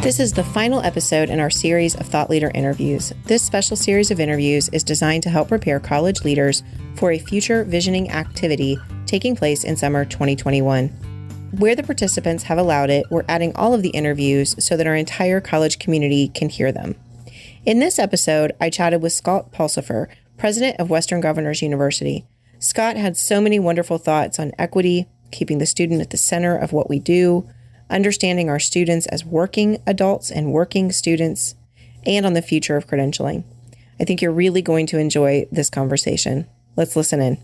This is the final episode in our series of Thought Leader interviews. This special series of interviews is designed to help prepare college leaders for a future visioning activity taking place in summer 2021. Where the participants have allowed it, we're adding all of the interviews so that our entire college community can hear them. In this episode, I chatted with Scott Pulsipher, president of Western Governors University. Scott had so many wonderful thoughts on equity, keeping the student at the center of what we do, understanding our students as working adults and working students, and on the future of credentialing. I think you're really going to enjoy this conversation. Let's listen in.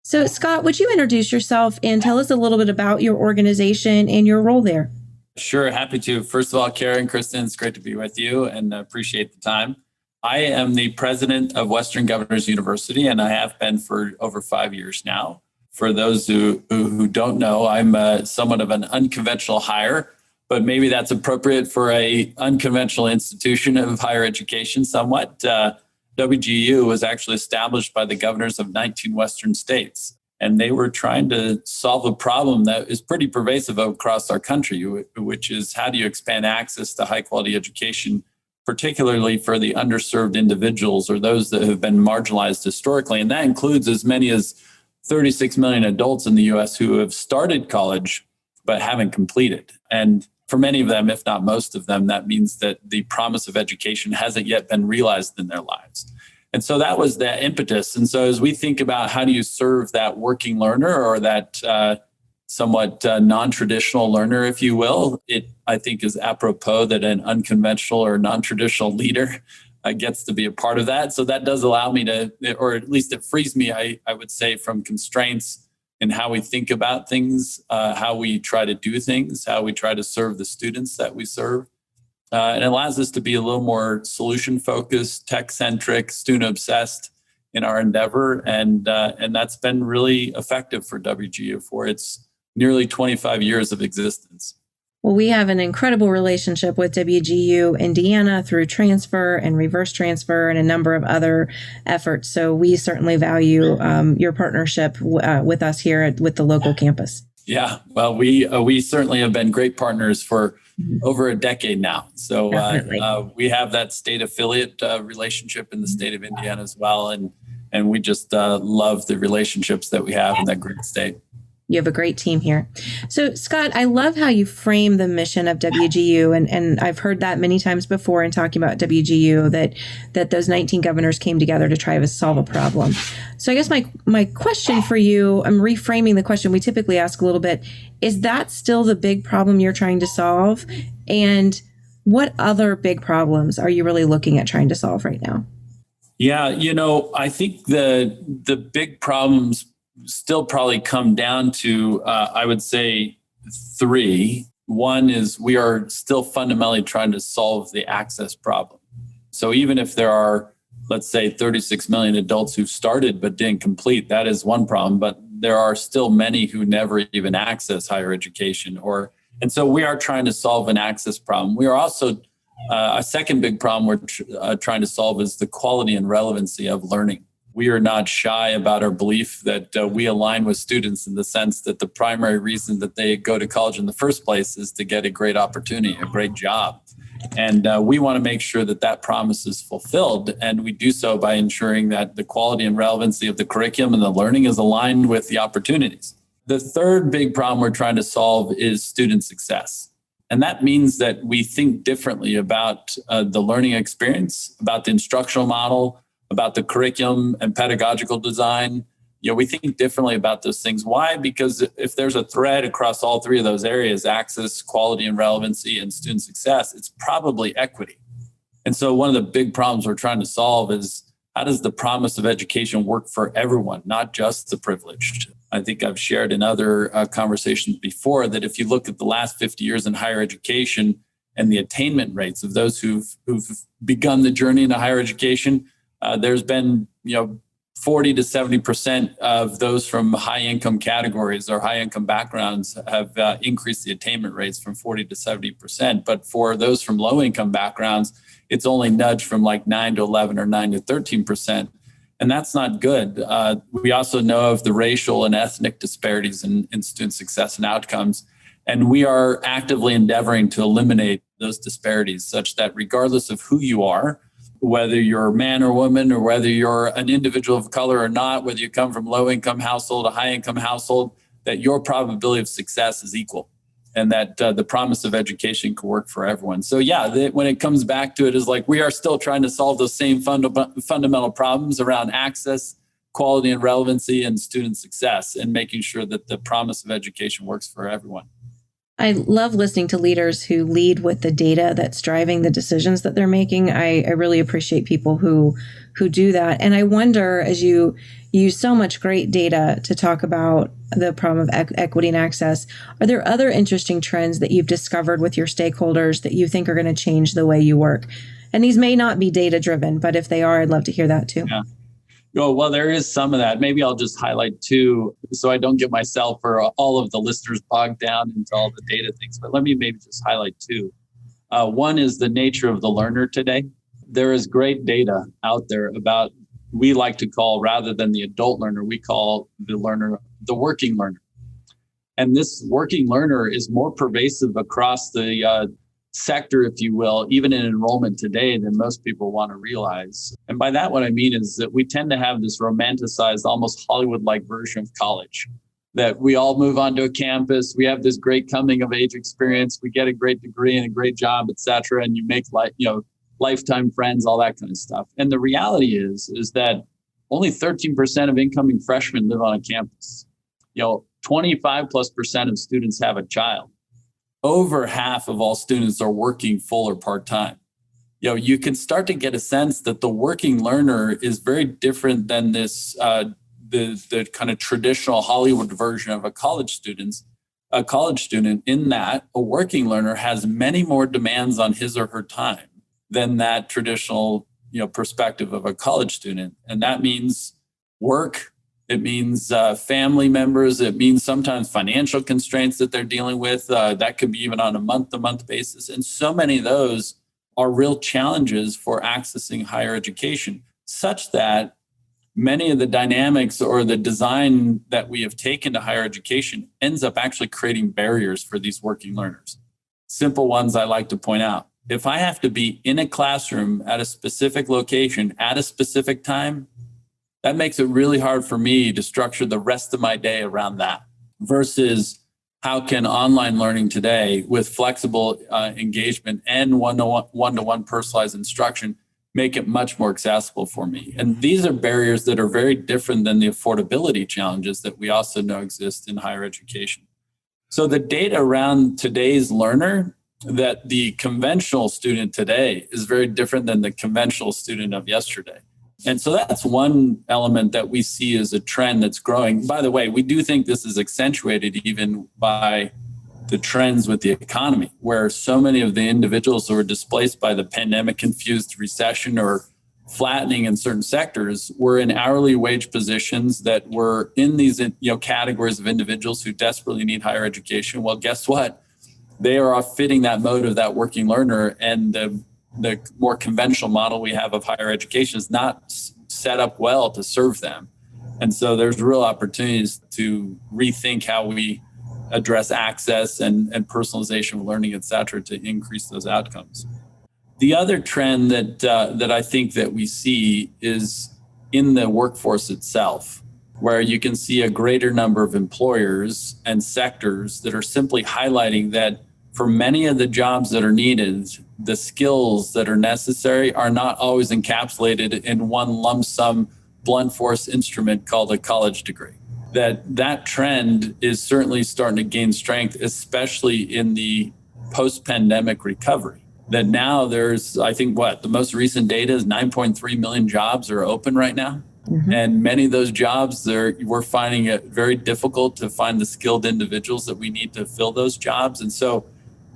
So, Scott, would you introduce yourself and tell us a little bit about your organization and your role there? Sure, happy to. First of all, Karen, Kristen, it's great to be with you and appreciate the time. I am the president of Western Governors University, and I have been for over 5 years now. For those who don't know, I'm somewhat of an unconventional hire, but maybe that's appropriate for a unconventional institution of higher education somewhat. WGU was actually established by the governors of 19 Western states, and they were trying to solve a problem that is pretty pervasive across our country, which is how do you expand access to high quality education, particularly for the underserved individuals or those that have been marginalized historically. And that includes as many as 36 million adults in the US who have started college but haven't completed. And for many of them, if not most of them, that means that the promise of education hasn't yet been realized in their lives. And so that was the impetus. And so as we think about how do you serve that working learner or that somewhat non-traditional learner, if you will, it, I think, is apropos that an unconventional or non-traditional leader gets to be a part of that. So that does allow me to, or at least it frees me, I would say, from constraints in how we think about things, how we try to do things, how we try to serve the students that we serve. And it allows us to be a little more solution-focused, tech-centric, student-obsessed in our endeavor. And that's been really effective for WGU for its nearly 25 years of existence. Well, we have an incredible relationship with WGU Indiana through transfer and reverse transfer and a number of other efforts. So we certainly value your partnership with us here with the local campus. Yeah, well, we certainly have been great partners for over a decade now. So we have that state affiliate relationship in the state of Indiana as well. And we just love the relationships that we have in that great state. You have a great team here. So, Scott, I love how you frame the mission of WGU, and I've heard that many times before in talking about WGU, that those 19 governors came together to try to solve a problem. So I guess my question for you, I'm reframing the question we typically ask a little bit, is that still the big problem you're trying to solve? And what other big problems are you really looking at trying to solve right now? Yeah, I think the big problems still probably come down to, I would say, three. One is we are still fundamentally trying to solve the access problem. So even if there are, let's say, 36 million adults who've started but didn't complete, that is one problem. But there are still many who never even access higher education. And so we are trying to solve an access problem. We are also, a second big problem we're trying to solve is the quality and relevancy of learning. We are not shy about our belief that we align with students in the sense that the primary reason that they go to college in the first place is to get a great opportunity, a great job. And we want to make sure that that promise is fulfilled. And we do so by ensuring that the quality and relevancy of the curriculum and the learning is aligned with the opportunities. The third big problem we're trying to solve is student success. And that means that we think differently about the learning experience, about the instructional model, about the curriculum and pedagogical design. We think differently about those things. Why? Because if there's a thread across all three of those areas, access, quality and relevancy, and student success, it's probably equity. And so one of the big problems we're trying to solve is how does the promise of education work for everyone, not just the privileged? I think I've shared in other conversations before that if you look at the last 50 years in higher education and the attainment rates of those who've begun the journey into higher education, there's been, 40 to 70% of those from high income categories or high income backgrounds have increased the attainment rates from 40 to 70%. But for those from low income backgrounds, it's only nudged from like 9 to 11 or 9 to 13%. And that's not good. We also know of the racial and ethnic disparities in student success and outcomes. And we are actively endeavoring to eliminate those disparities such that regardless of who you are, whether you're a man or woman, or whether you're an individual of color or not, whether you come from low income household, a high income household, that your probability of success is equal, and that the promise of education can work for everyone. So when it comes back to it, is like we are still trying to solve those same fundamental problems around access, quality and relevancy, and student success, and making sure that the promise of education works for everyone. I love listening to leaders who lead with the data that's driving the decisions that they're making. I really appreciate people who do that. And I wonder, as you use so much great data to talk about the problem of equity and access, are there other interesting trends that you've discovered with your stakeholders that you think are going to change the way you work? And these may not be data driven, but if they are, I'd love to hear that too. Yeah. Oh, well, there is some of that. Maybe I'll just highlight two so I don't get myself or all of the listeners bogged down into all the data things. But let me maybe just highlight two. One is the nature of the learner today. There is great data out there about, we like to call, rather than the adult learner, we call the learner the working learner. And this working learner is more pervasive across the sector, if you will, even in enrollment today, than most people want to realize. And by that, what I mean is that we tend to have this romanticized, almost Hollywood-like version of college, that we all move onto a campus, we have this great coming of age experience, we get a great degree and a great job, et cetera, and you make lifetime friends, all that kind of stuff. And the reality is that only 13% of incoming freshmen live on a campus. 25+% of students have a child. Over half of all students are working full or part-time. You can start to get a sense that the working learner is very different than this, the kind of traditional Hollywood version of a college student, in that a working learner has many more demands on his or her time than that traditional, perspective of a college student. And that means work. It means family members. It means sometimes financial constraints that they're dealing with. That could be even on a month-to-month basis. And so many of those are real challenges for accessing higher education, such that many of the dynamics or the design that we have taken to higher education ends up actually creating barriers for these working learners. Simple ones I like to point out. If I have to be in a classroom at a specific location at a specific time, that makes it really hard for me to structure the rest of my day around that, versus how can online learning today, with flexible engagement and one-to-one personalized instruction, make it much more accessible for me. And these are barriers that are very different than the affordability challenges that we also know exist in higher education. So the data around today's learner, that the conventional student today is very different than the conventional student of yesterday. And so that's one element that we see as a trend that's growing. By the way, we do think this is accentuated even by the trends with the economy, where so many of the individuals who were displaced by the pandemic-infused recession or flattening in certain sectors were in hourly wage positions that were in these categories of individuals who desperately need higher education. Well, guess what? They are fitting that mode of that working learner, and the more conventional model we have of higher education is not set up well to serve them. And so there's real opportunities to rethink how we address access and personalization of learning, et cetera, to increase those outcomes. The other trend that I think that we see is in the workforce itself, where you can see a greater number of employers and sectors that are simply highlighting that for many of the jobs that are needed, the skills that are necessary are not always encapsulated in one lump sum blunt force instrument called a college degree. That trend is certainly starting to gain strength, especially in the post-pandemic recovery. That now there's, I think, the most recent data is 9.3 million jobs are open right now. Mm-hmm. And many of those jobs, we're finding it very difficult to find the skilled individuals that we need to fill those jobs. And so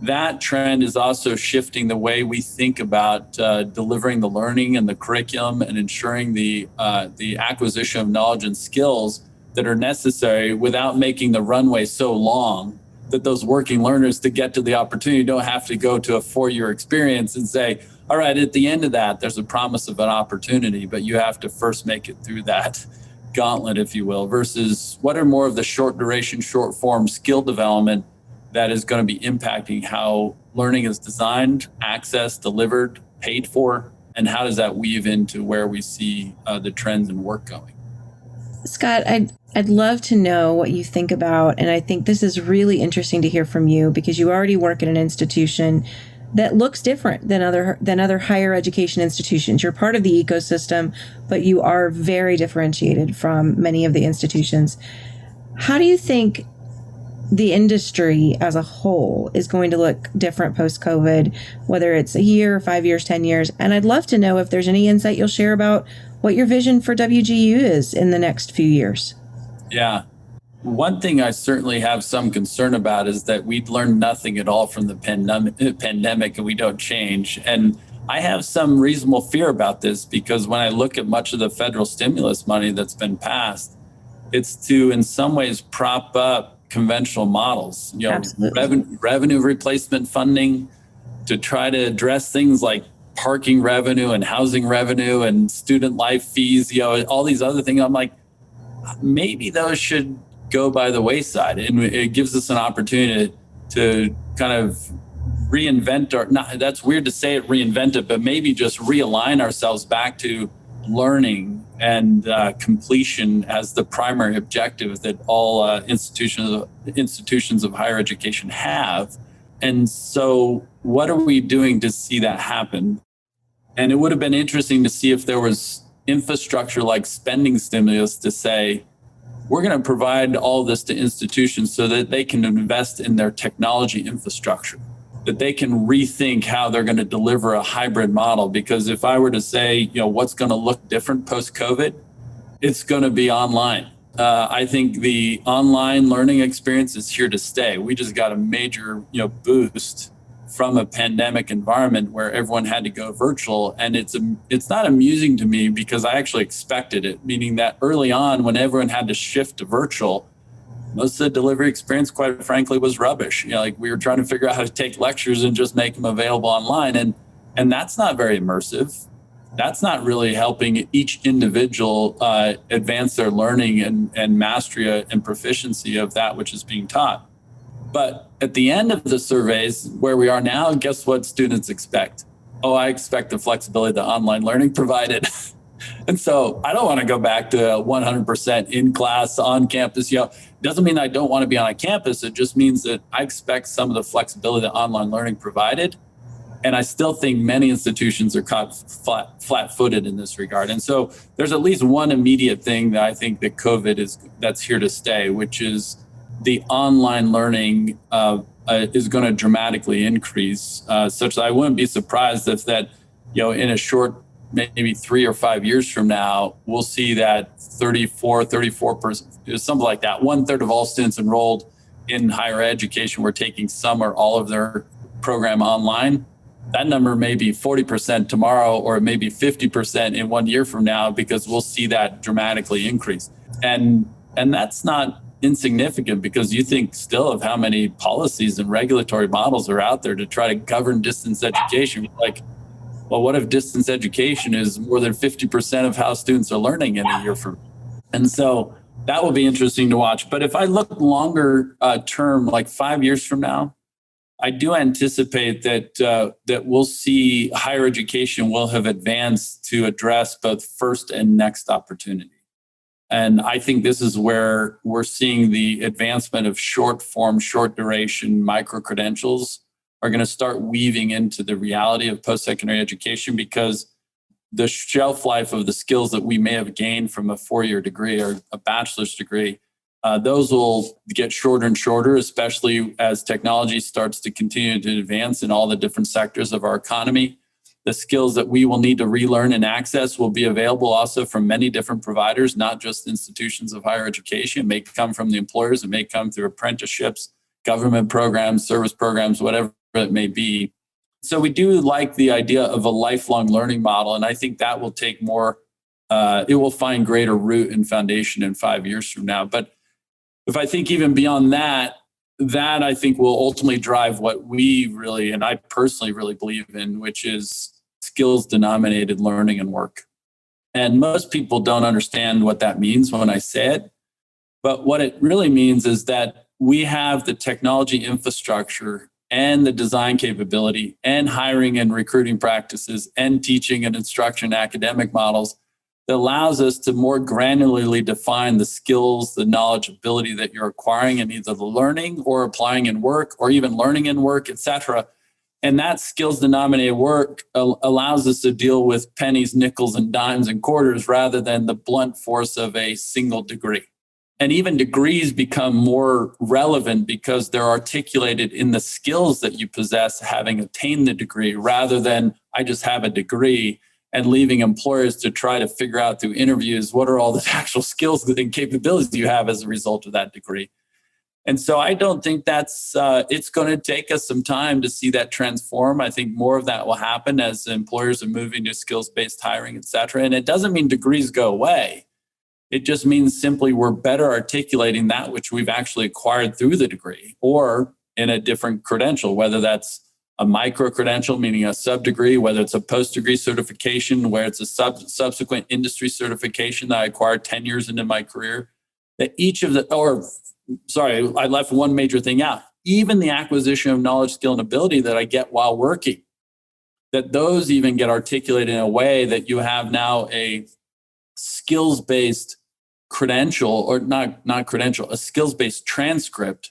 that trend is also shifting the way we think about delivering the learning and the curriculum and ensuring the acquisition of knowledge and skills that are necessary without making the runway so long that those working learners, to get to the opportunity, don't have to go to a 4-year experience and say, all right, at the end of that, there's a promise of an opportunity, but you have to first make it through that gauntlet, if you will, versus what are more of the short duration, short form skill development that is going to be impacting how learning is designed, accessed, delivered, paid for, and how does that weave into where we see the trends in work going? Scott, I'd love to know what you think about, and I think this is really interesting to hear from you because you already work at an institution that looks different than other higher education institutions. You're part of the ecosystem, but you are very differentiated from many of the institutions. How do you think the industry as a whole is going to look different post-COVID, whether it's a year, 5 years, 10 years? And I'd love to know if there's any insight you'll share about what your vision for WGU is in the next few years. Yeah. One thing I certainly have some concern about is that we'd learned nothing at all from the pandemic and we don't change. And I have some reasonable fear about this because when I look at much of the federal stimulus money that's been passed, it's to, in some ways, prop up conventional models, revenue replacement funding to try to address things like parking revenue and housing revenue and student life fees, all these other things. I'm like, maybe those should go by the wayside. And it gives us an opportunity to kind of reinvent that's weird to say it, reinvent it, but maybe just realign ourselves back to learning and completion as the primary objective that all institutions of higher education have. And so what are we doing to see that happen? And it would have been interesting to see if there was infrastructure like spending stimulus to say, we're going to provide all this to institutions so that they can invest in their technology infrastructure, that they can rethink how they're going to deliver a hybrid model. Because if I were to say, what's going to look different post-COVID, it's going to be online. I think the online learning experience is here to stay. We just got a major, boost from a pandemic environment where everyone had to go virtual. And it's not amusing to me because I actually expected it, meaning that early on when everyone had to shift to virtual, most of the delivery experience, quite frankly, was rubbish. We were trying to figure out how to take lectures and just make them available online. And that's not very immersive. That's not really helping each individual advance their learning and mastery and proficiency of that which is being taught. But at the end of the surveys, where we are now, guess what students expect? Oh, I expect the flexibility that online learning provided. And so I don't want to go back to 100% in class, on campus. Doesn't mean I don't want to be on a campus. It just means that I expect some of the flexibility that online learning provided. And I still think many institutions are caught flat-footed in this regard. And so there's at least one immediate thing that I think that that's here to stay, which is the online learning is going to dramatically increase, such that I wouldn't be surprised if that, in a short, maybe 3 or 5 years from now, we'll see that 34%, something like that. 1/3 of all students enrolled in higher education were taking some or all of their program online. That number may be 40% tomorrow, or maybe 50% in 1 year from now, because we'll see that dramatically increase. And that's not insignificant, because you think still of how many policies and regulatory models are out there to try to govern distance education. Like, well, what if distance education is more than 50% of how students are learning in a year from now? And so that will be interesting to watch. But if I look longer term, like 5 years from now, I do anticipate that we'll see higher education will have advanced to address both first and next opportunity. And I think this is where we're seeing the advancement of short form, short duration micro-credentials are going to start weaving into the reality of post-secondary education, because the shelf life of the skills that we may have gained from a 4-year degree or a bachelor's degree, those will get shorter and shorter, especially as technology starts to continue to advance in all the different sectors of our economy. The skills that we will need to relearn and access will be available also from many different providers, not just institutions of higher education. It may come from the employers, it may come through apprenticeships, government programs, service programs, whatever it may be. So we do like the idea of a lifelong learning model, and I think that will take more, it will find greater root and foundation in 5 years from now. But if I think even beyond that I think will ultimately drive what we really, and I personally really believe in, which is skills denominated learning and work. And most people don't understand what that means when I say it. But what it really means is that we have the technology infrastructure and the design capability and hiring and recruiting practices and teaching and instruction academic models that allows us to more granularly define the skills, the knowledge, ability that you're acquiring in either the learning or applying in work or even learning in work, et cetera. And that skills denominated work allows us to deal with pennies, nickels, and dimes and quarters rather than the blunt force of a single degree. And even degrees become more relevant because they're articulated in the skills that you possess having attained the degree rather than I just have a degree and leaving employers to try to figure out through interviews what are all the actual skills and capabilities you have as a result of that degree. And so I don't think that's, it's going to take us some time to see that transform. I think more of that will happen as employers are moving to skills-based hiring, et cetera. And it doesn't mean degrees go away. It just means simply we're better articulating that which we've actually acquired through the degree or in a different credential, whether that's a micro credential, meaning a sub-degree, whether it's a post-degree certification, where it's a subsequent industry certification that I acquired 10 years into my career, that each of the, I left one major thing out. Even the acquisition of knowledge, skill, and ability that I get while working, that those even get articulated in a way that you have now a skills-based credential, or not credential, a skills-based transcript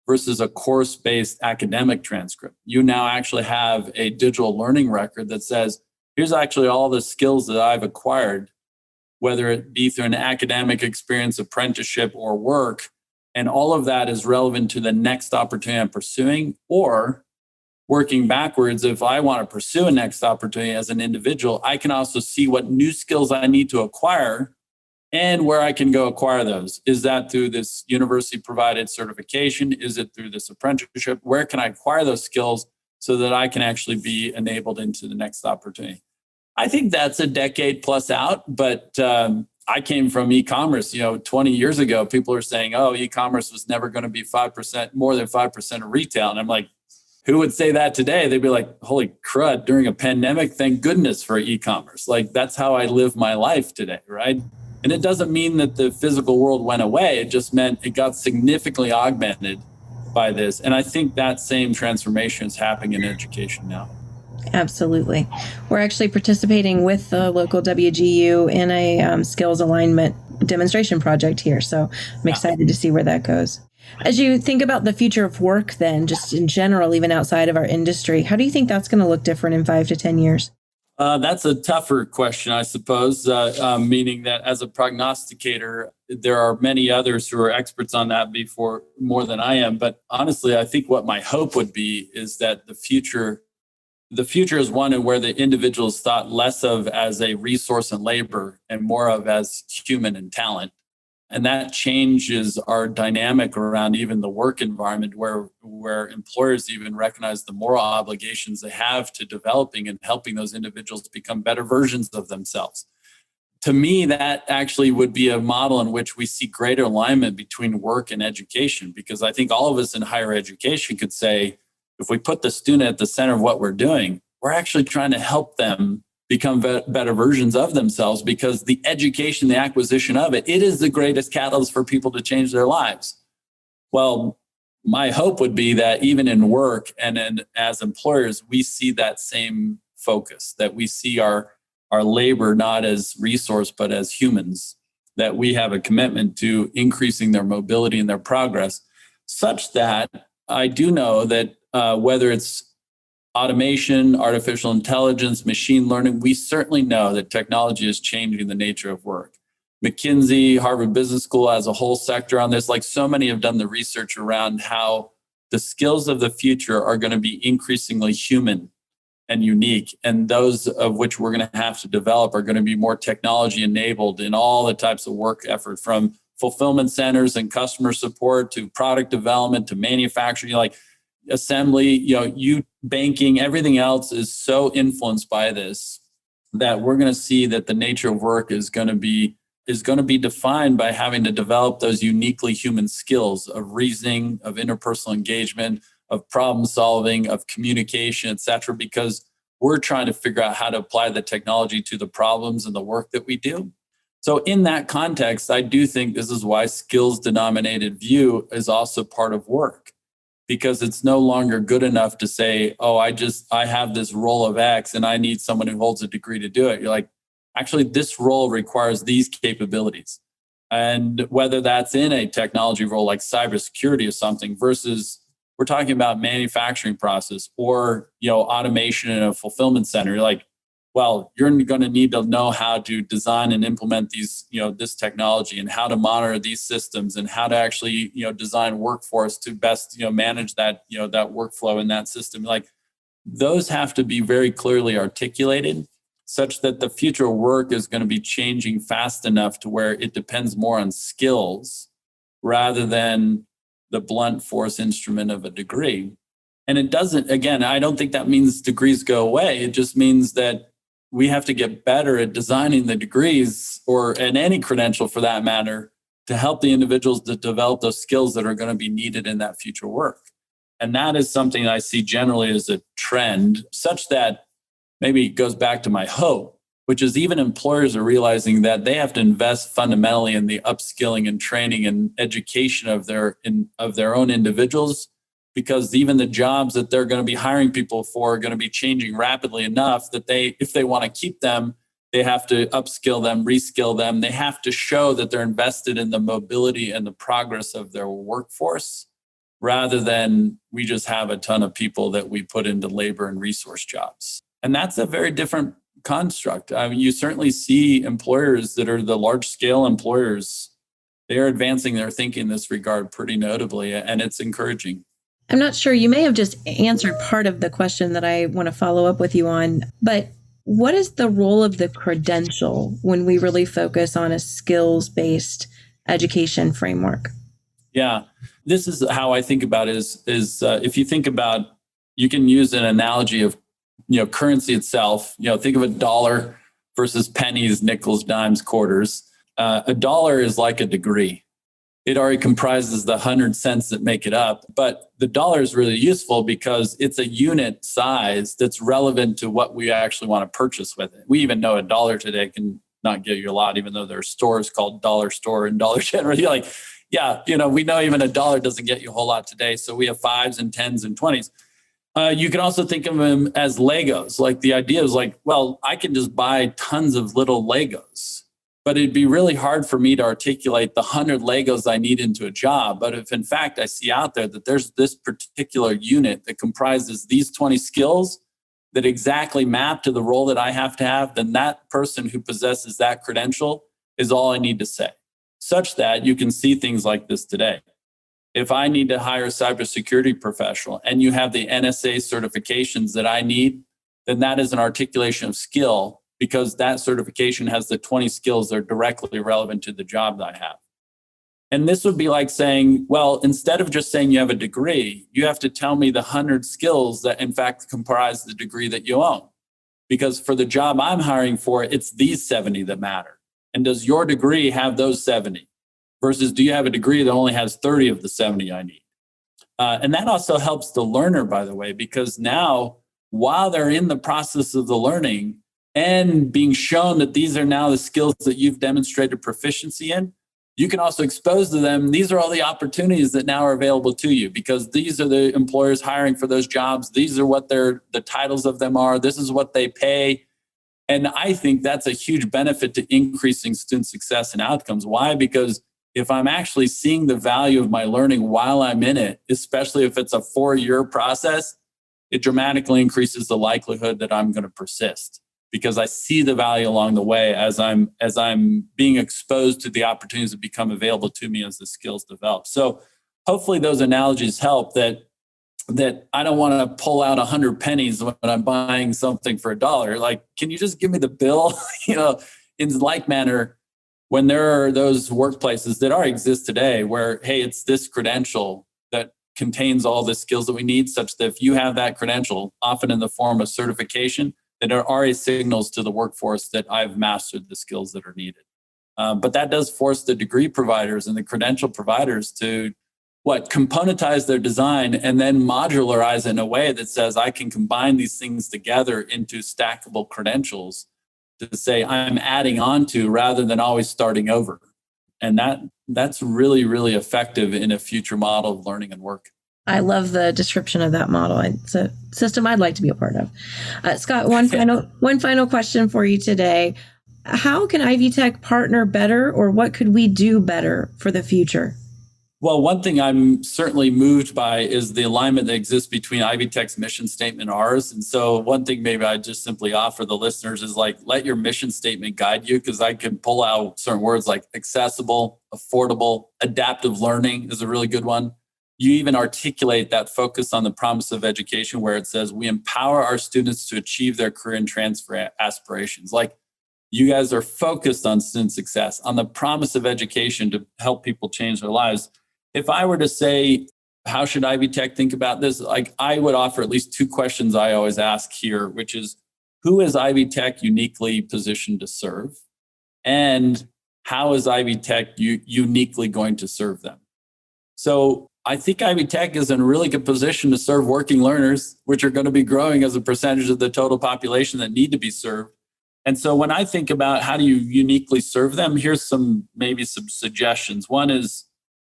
versus a course-based academic transcript. You now actually have a digital learning record that says, here's actually all the skills that I've acquired, whether it be through an academic experience, apprenticeship, or work. And all of that is relevant to the next opportunity I'm pursuing, or working backwards. If I want to pursue a next opportunity as an individual, I can also see what new skills I need to acquire and where I can go acquire those. Is that through this university provided certification? Is it through this apprenticeship? Where can I acquire those skills so that I can actually be enabled into the next opportunity? I think that's a decade plus out, but I came from e-commerce. 20 years ago, people are saying, oh, e-commerce was never going to be 5%, more than 5% of retail. And I'm like, who would say that today? They'd be like, holy crud, during a pandemic, thank goodness for e-commerce. Like, that's how I live my life today, right? And it doesn't mean that the physical world went away. It just meant it got significantly augmented by this. And I think that same transformation is happening in education now. Absolutely. We're actually participating with the local WGU in a skills alignment demonstration project here. So I'm excited to see where that goes. As you think about the future of work, then, just in general, even outside of our industry, how do you think that's going to look different in 5 to 10 years? That's a tougher question, I suppose, meaning that as a prognosticator, there are many others who are experts on that before more than I am. But honestly, I think what my hope would be is that the future is one where the individual is thought less of as a resource and labor and more of as human and talent. And that changes our dynamic around even the work environment where employers even recognize the moral obligations they have to developing and helping those individuals become better versions of themselves. To me, that actually would be a model in which we see greater alignment between work and education, because I think all of us in higher education could say, if we put the student at the center of what we're doing, we're actually trying to help them become better versions of themselves, because the education, the acquisition of it is the greatest catalyst for people to change their lives. Well, my hope would be that even in work and as employers, we see that same focus, that we see our labor not as resource, but as humans, that we have a commitment to increasing their mobility and their progress, such that I do know that whether it's automation, artificial intelligence, machine learning, we certainly know that technology is changing the nature of work. McKinsey, Harvard Business School has a whole sector on this. Like, so many have done the research around how the skills of the future are going to be increasingly human and unique. And those of which we're going to have to develop are going to be more technology enabled in all the types of work effort, from fulfillment centers and customer support to product development to manufacturing. Like, assembly, banking, everything else is so influenced by this that we're going to see that the nature of work is going to be defined by having to develop those uniquely human skills of reasoning, of interpersonal engagement, of problem solving, of communication, et cetera, because we're trying to figure out how to apply the technology to the problems and the work that we do. So in that context, I do think this is why skills denominated view is also part of work, because it's no longer good enough to say, oh, I have this role of X and I need someone who holds a degree to do it. You're like, actually, this role requires these capabilities. And whether that's in a technology role like cybersecurity or something versus we're talking about manufacturing process or, automation in a fulfillment center, you're like, well, you're going to need to know how to design and implement these, this technology and how to monitor these systems and how to actually, design workforce to best, manage that, that workflow in that system. Like those have to be very clearly articulated such that the future work is going to be changing fast enough to where it depends more on skills rather than the blunt force instrument of a degree. And it doesn't, again, I don't think that means degrees go away. It just means that we have to get better at designing the degrees and any credential for that matter to help the individuals to develop those skills that are going to be needed in that future work. And that is something I see generally as a trend such that maybe it goes back to my hope, which is even employers are realizing that they have to invest fundamentally in the upskilling and training and education of their own individuals, because even the jobs that they're going to be hiring people for are going to be changing rapidly enough that if they want to keep them, they have to upskill them, reskill them. They have to show that they're invested in the mobility and the progress of their workforce rather than we just have a ton of people that we put into labor and resource jobs. And that's a very different construct. I mean, you certainly see employers that are the large scale employers, they're advancing their thinking in this regard pretty notably, and it's encouraging. I'm not sure, you may have just answered part of the question that I want to follow up with you on, but what is the role of the credential when we really focus on a skills-based education framework? Yeah, this is how I think about it is if you think about, you can use an analogy of, currency itself, think of a dollar versus pennies, nickels, dimes, quarters. A dollar is like a degree. It already comprises the 100 cents that make it up. But the dollar is really useful because it's a unit size that's relevant to what we actually want to purchase with it. We even know a dollar today can not get you a lot, even though there are stores called Dollar Store and Dollar General. You're like, yeah, we know even a dollar doesn't get you a whole lot today. So we have 5s and 10s and 20s. You can also think of them as Legos. Like the idea is like, well, I can just buy tons of little Legos. But it'd be really hard for me to articulate the 100 Legos I need into a job. But if in fact I see out there that there's this particular unit that comprises these 20 skills that exactly map to the role that I have to have, then that person who possesses that credential is all I need to say, such that you can see things like this today. If I need to hire a cybersecurity professional and you have the NSA certifications that I need, then that is an articulation of skill, because that certification has the 20 skills that are directly relevant to the job that I have. And this would be like saying, well, instead of just saying you have a degree, you have to tell me the 100 skills that in fact comprise the degree that you own. Because for the job I'm hiring for, it's these 70 that matter. And does your degree have those 70? Versus do you have a degree that only has 30 of the 70 I need? And that also helps the learner, by the way, because now while they're in the process of the learning, and being shown that these are now the skills that you've demonstrated proficiency in, you can also expose to them, these are all the opportunities that now are available to you, because these are the employers hiring for those jobs. These are what the titles of them are. This is what they pay. And I think that's a huge benefit to increasing student success and outcomes. Why? Because if I'm actually seeing the value of my learning while I'm in it, especially if it's a 4-year process, it dramatically increases the likelihood that I'm going to persist, because I see the value along the way as I'm being exposed to the opportunities that become available to me as the skills develop. So hopefully those analogies help, that I don't want to pull out 100 pennies when I'm buying something for $1. Like, can you just give me the bill? In like manner, when there are those workplaces that exist today where, hey, it's this credential that contains all the skills that we need, such that if you have that credential, often in the form of certification, that are already signals to the workforce that I've mastered the skills that are needed. But that does force the degree providers and the credential providers to componentize their design and then modularize it in a way that says I can combine these things together into stackable credentials to say I'm adding on to rather than always starting over. And that's really, really effective in a future model of learning and work. I love the description of that model. It's a system I'd like to be a part of. Scott, one final question for you today. How can Ivy Tech partner better, or what could we do better for the future? Well, one thing I'm certainly moved by is the alignment that exists between Ivy Tech's mission statement and ours. And so one thing maybe I just simply offer the listeners is like, let your mission statement guide you, because I can pull out certain words like accessible, affordable, adaptive learning is a really good one. You even articulate that focus on the promise of education, where it says we empower our students to achieve their career and transfer aspirations. Like, you guys are focused on student success, on the promise of education to help people change their lives. If I were to say, how should Ivy Tech think about this? Like, I would offer at least two questions I always ask here, which is, who is Ivy Tech uniquely positioned to serve? And how is Ivy Tech uniquely going to serve them? So I think Ivy Tech is in a really good position to serve working learners, which are going to be growing as a percentage of the total population that need to be served. And so when I think about how do you uniquely serve them, here's maybe some suggestions. One is,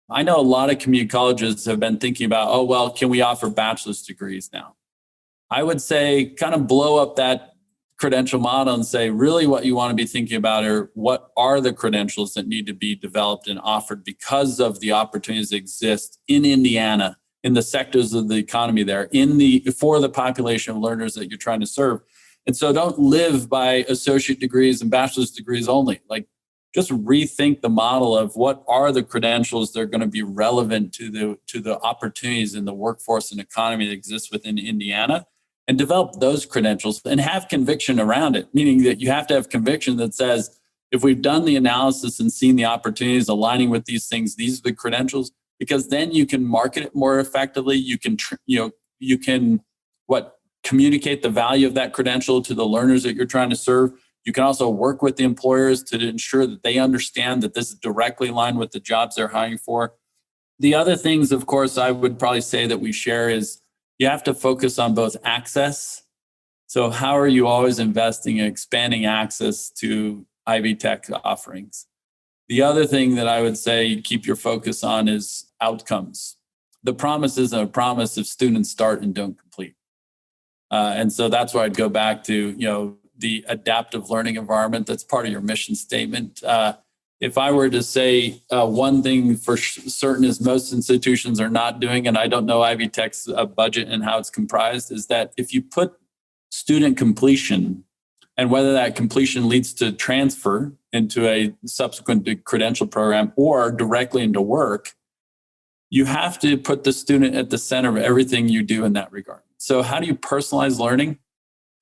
I know a lot of community colleges have been thinking about, oh, well, can we offer bachelor's degrees now? I would say kind of blow up that credential model and say, really what you want to be thinking about are what are the credentials that need to be developed and offered because of the opportunities that exist in Indiana, in the sectors of the economy there, for the population of learners that you're trying to serve. And so don't live by associate degrees and bachelor's degrees only. Like, just rethink the model of what are the credentials that are going to be relevant to the opportunities in the workforce and economy that exists within Indiana, and develop those credentials and have conviction around it, meaning that you have to have conviction that says, if we've done the analysis and seen the opportunities aligning with these things, these are the credentials, because then you can market it more effectively. You can communicate the value of that credential to the learners that you're trying to serve. You can also work with the employers to ensure that they understand that this is directly aligned with the jobs they're hiring for. The other things, of course, I would probably say that we share is you have to focus on both access. So how are you always investing in expanding access to Ivy Tech offerings? The other thing that I would say keep your focus on is outcomes. The promise isn't a promise if students start and don't complete. And so that's where I'd go back to, the adaptive learning environment. That's part of your mission statement. If I were to say one thing for certain is most institutions are not doing, and I don't know Ivy Tech's budget and how it's comprised, is that if you put student completion and whether that completion leads to transfer into a subsequent credential program or directly into work, you have to put the student at the center of everything you do in that regard. So how do you personalize learning?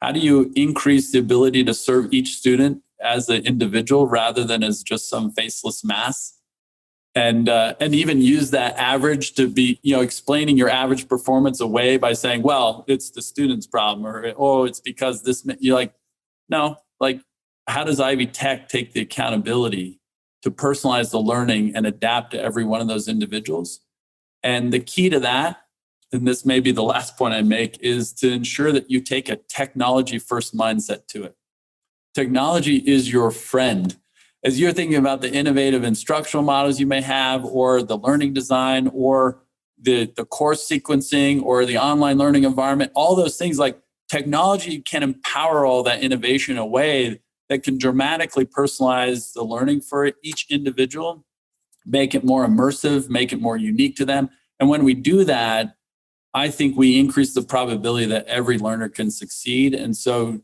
How do you increase the ability to serve each student as an individual rather than as just some faceless mass? And even use that average to be, explaining your average performance away by saying, well, it's the student's problem, or, oh, it's because this, you're like, no, like, how does Ivy Tech take the accountability to personalize the learning and adapt to every one of those individuals? And the key to that, and this may be the last point I make, is to ensure that you take a technology-first mindset to it. Technology is your friend. As you're thinking about the innovative instructional models you may have, or the learning design, or the course sequencing, or the online learning environment, all those things, like, technology can empower all that innovation in a way that can dramatically personalize the learning for each individual, make it more immersive, make it more unique to them. And when we do that, I think we increase the probability that every learner can succeed. And so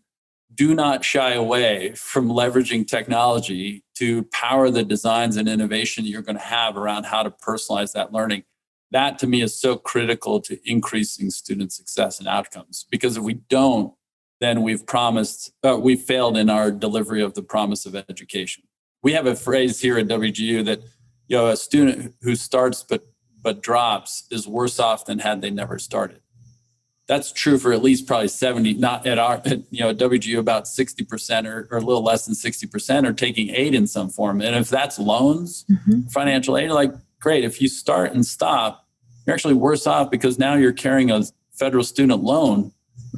do not shy away from leveraging technology to power the designs and innovation you're going to have around how to personalize that learning. That, to me, is so critical to increasing student success and outcomes. Because if we don't, then we've failed in our delivery of the promise of education. We have a phrase here at WGU that, a student who starts but drops is worse off than had they never started. That's true for at least probably 70, not at WGU, about 60% or a little less than 60% are taking aid in some form. And if that's loans, financial aid, like, great. If you start and stop, you're actually worse off because now you're carrying a federal student loan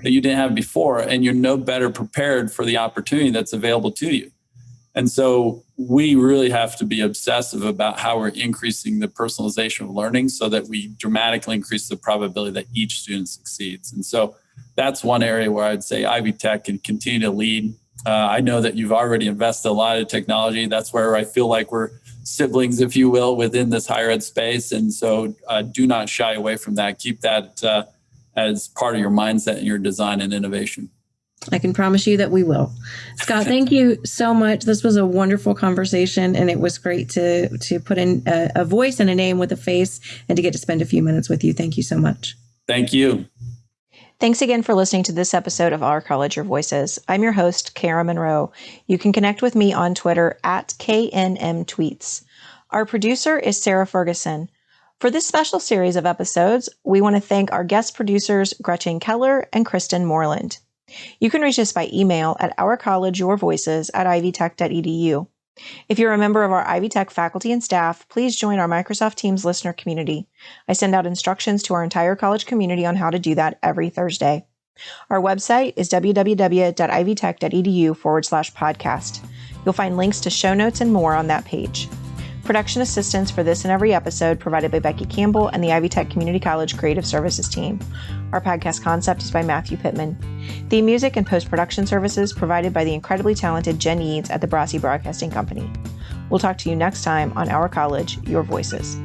that you didn't have before, and you're no better prepared for the opportunity that's available to you. And so we really have to be obsessive about how we're increasing the personalization of learning so that we dramatically increase the probability that each student succeeds. And so that's one area where I'd say Ivy Tech can continue to lead. I know that you've already invested a lot of technology. That's where I feel like we're siblings, if you will, within this higher ed space. And so do not shy away from that. Keep that as part of your mindset and your design and innovation. I can promise you that we will. Scott, thank you so much. This was a wonderful conversation, and it was great to put in a voice and a name with a face and to get to spend a few minutes with you. Thank you so much. Thank you. Thanks again for listening to this episode of Our College, Your Voices. I'm your host, Kara Monroe. You can connect with me on Twitter at KNMTweets. Our producer is Sarah Ferguson. For this special series of episodes, we want to thank our guest producers, Gretchen Keller and Kristen Moreland. You can reach us by email at ourcollegeyourvoices@ivytech.edu. If you're a member of our Ivy Tech faculty and staff, please join our Microsoft Teams listener community. I send out instructions to our entire college community on how to do that every Thursday. Our website is www.ivytech.edu/podcast. You'll find links to show notes and more on that page. Production assistance for this and every episode provided by Becky Campbell and the Ivy Tech Community College Creative Services team. Our podcast concept is by Matthew Pittman. Theme music and post-production services provided by the incredibly talented Jen Yeats at the Brassie Broadcasting Company. We'll talk to you next time on Our College, Your Voices.